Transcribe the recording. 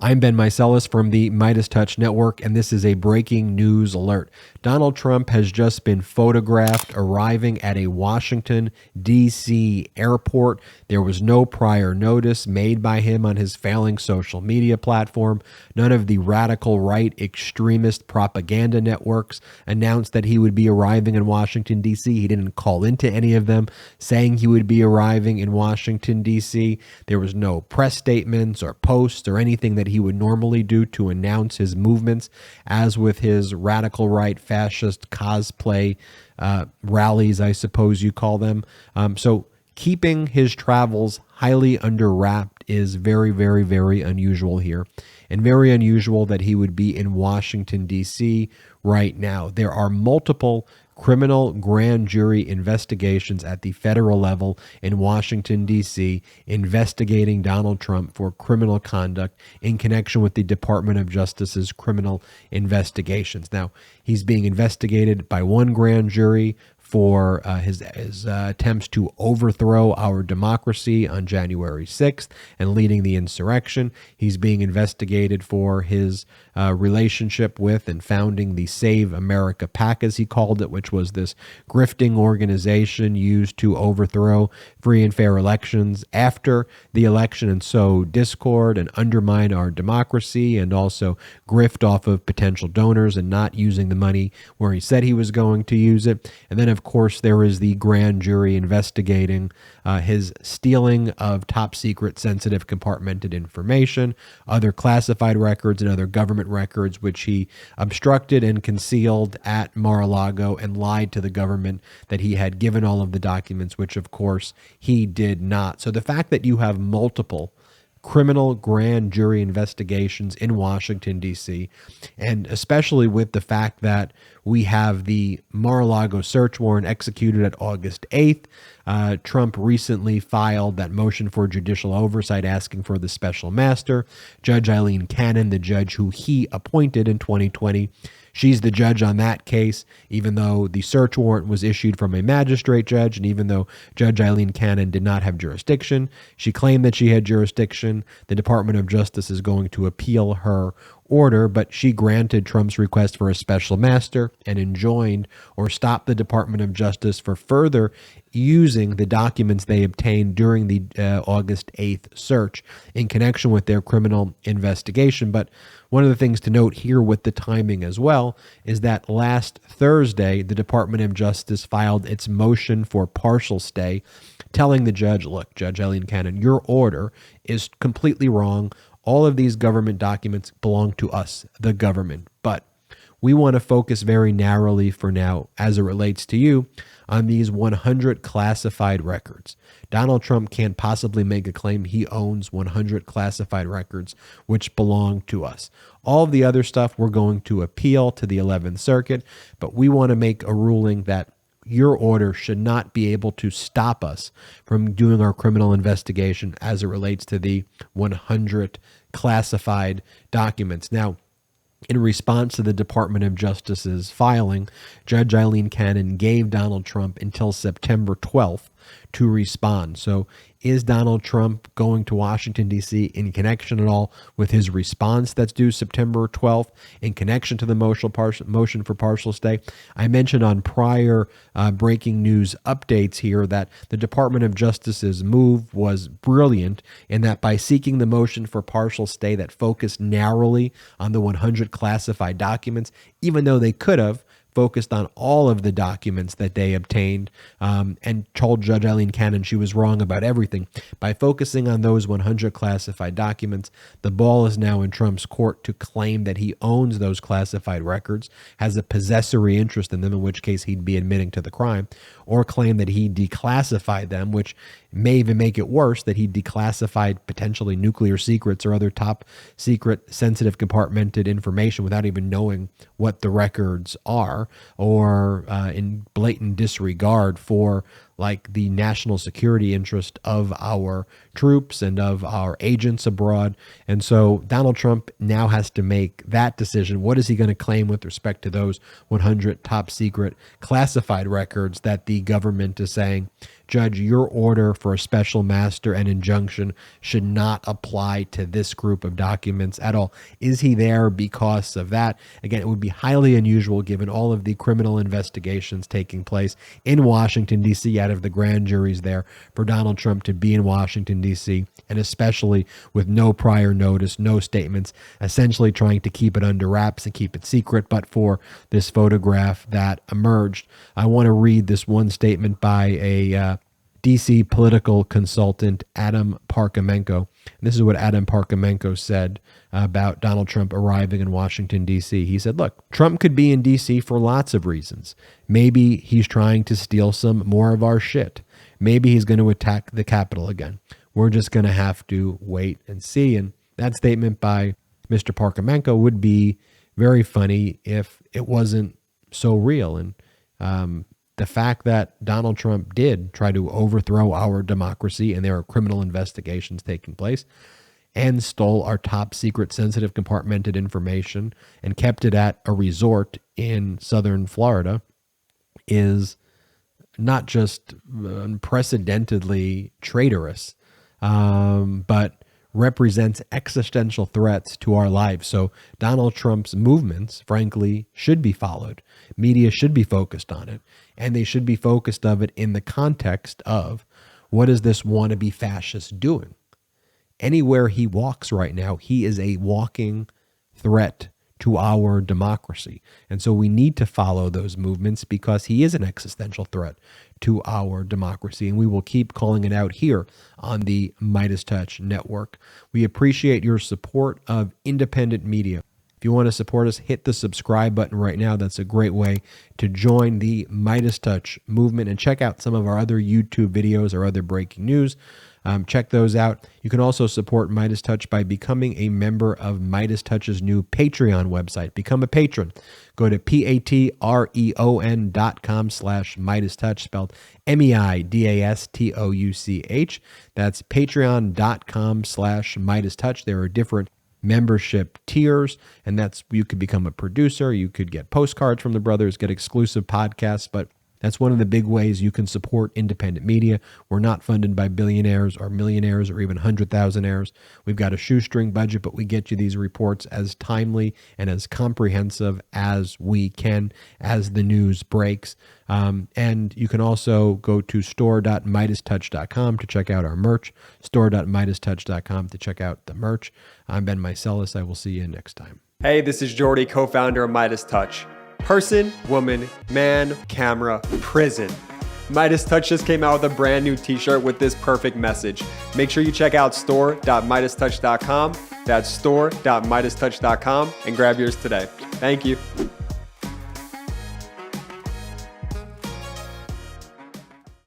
I'm Ben Meiselas from the MeidasTouch Network, and this is a breaking news alert. Donald Trump has just been photographed arriving at a Washington, D.C. airport. There was no prior notice made by him on his failing social media platform. None of the radical right extremist propaganda networks announced that he would be arriving in Washington, D.C. He didn't call into any of them saying he would be arriving in Washington, D.C. There was no press statements or posts or anything that he would normally do to announce his movements, as with his radical right fascist cosplay rallies, I suppose you call them. So keeping his travels highly under wrapped is very, very, very unusual here, and very unusual that he would be in Washington, D.C. right now. There are multiple criminal grand jury investigations at the federal level in Washington, D.C., investigating Donald Trump for criminal conduct in connection with the Department of Justice's criminal investigations. Now, he's being investigated by one grand jury for his attempts to overthrow our democracy on January 6th and leading the insurrection. He's being investigated for his relationship with and founding the Save America PAC, as he called it, which was this grifting organization used to overthrow free and fair elections after the election and sow discord and undermine our democracy, and also grift off of potential donors and not using the money where he said he was going to use it. And then, of course, there is the grand jury investigating his stealing of top secret, sensitive, compartmented information, other classified records and other government records, which he obstructed and concealed at Mar-a-Lago and lied to the government that he had given all of the documents, which of course he did not. So the fact that you have multiple criminal grand jury investigations in Washington, D.C., and especially with the fact that we have the Mar-a-Lago search warrant executed at August 8th. Trump recently filed that motion for judicial oversight asking for the special master, Judge Eileen Cannon, the judge who he appointed in 2020. She's the judge on that case, even though the search warrant was issued from a magistrate judge, and even though Judge Eileen Cannon did not have jurisdiction. She claimed that she had jurisdiction. The Department of Justice is going to appeal her order, but she granted Trump's request for a special master and enjoined or stopped the Department of Justice for further using the documents they obtained during the August 8th search in connection with their criminal investigation. But one of the things to note here with the timing as well is that last Thursday, the Department of Justice filed its motion for partial stay, telling the judge, look, Judge Eileen Cannon, your order is completely wrong. All of these government documents belong to us, the government, but we want to focus very narrowly for now, as it relates to you, on these 100 classified records. Donald Trump can't possibly make a claim he owns 100 classified records which belong to us. All of the other stuff we're going to appeal to the 11th Circuit, but we want to make a ruling that your order should not be able to stop us from doing our criminal investigation as it relates to the 100 classified documents. Now, in response to the Department of Justice's filing, Judge Eileen Cannon gave Donald Trump until September 12th to respond. So is Donald Trump going to Washington, D.C. in connection at all with his response that's due September 12th in connection to the motion for partial stay? I mentioned on prior breaking news updates here that the Department of Justice's move was brilliant in that by seeking the motion for partial stay that focused narrowly on the 100 classified documents, even though they could have focused on all of the documents that they obtained and told Judge Eileen Cannon she was wrong about everything. By focusing on those 100 classified documents, the ball is now in Trump's court to claim that he owns those classified records, has a possessory interest in them, in which case he'd be admitting to the crime, or claim that he declassified them, which may even make it worse, that he declassified potentially nuclear secrets or other top secret, sensitive, compartmented information without even knowing what the records are, or in blatant disregard for like the national security interest of our troops and of our agents abroad. And so Donald Trump now has to make that decision. What is he going to claim with respect to those 100 top secret classified records that the government is saying, Judge, your order for a special master and injunction should not apply to this group of documents at all? Is he there because of that? Again, it would be highly unusual given all of the criminal investigations taking place in Washington, D.C., out of the grand juries there, for Donald Trump to be in Washington, D.C., and especially with no prior notice, no statements, essentially trying to keep it under wraps and keep it secret, but for this photograph that emerged. I want to read this one statement by a D.C. political consultant, Adam Parkhomenko. And this is what Adam Parkhomenko said about Donald Trump arriving in Washington, D.C. He said, look, Trump could be in D.C. for lots of reasons. Maybe he's trying to steal some more of our shit. Maybe he's going to attack the Capitol again. We're just going to have to wait and see. And that statement by Mr. Parkhomenko would be very funny if it wasn't so real. And the fact that Donald Trump did try to overthrow our democracy, and there are criminal investigations taking place, and stole our top secret, sensitive, compartmented information and kept it at a resort in southern Florida, is not just unprecedentedly traitorous, but represents existential threats to our lives. So Donald Trump's movements, frankly, should be followed. Media should be focused on it, and they should be focused of it in the context of, what is this wannabe fascist doing? Anywhere he walks right now, he is a walking threat to our democracy. And so we need to follow those movements because he is an existential threat to our democracy. And we will keep calling it out here on the MeidasTouch network. We appreciate your support of independent media. If you want to support us, hit the subscribe button right now. That's a great way to join the MeidasTouch movement, and check out some of our other YouTube videos or other breaking news. Check those out. You can also support MeidasTouch by becoming a member of MeidasTouch's new Patreon website. Become a patron. Go to patreon.com/MeidasTouch, spelled MEIDASTOUCH. That's patreon.com/MeidasTouch. There are different membership tiers, and that's, you could become a producer, you could get postcards from the brothers, get exclusive podcasts, but that's one of the big ways you can support independent media. We're not funded by billionaires or millionaires or even 100,000aires. We've got a shoestring budget, but we get you these reports as timely and as comprehensive as we can as the news breaks. And you can also go to store.MeidasTouch.com to check out our merch, store.MeidasTouch.com to check out the merch. I'm Ben Meiselas. I will see you next time. Hey, this is Jordy, co-founder of MeidasTouch. Person, woman, man, camera, prison. MeidasTouch just came out with a brand new t-shirt with this perfect message. Make sure you check out store.MeidasTouch.com. That's store.MeidasTouch.com and grab yours today. Thank you.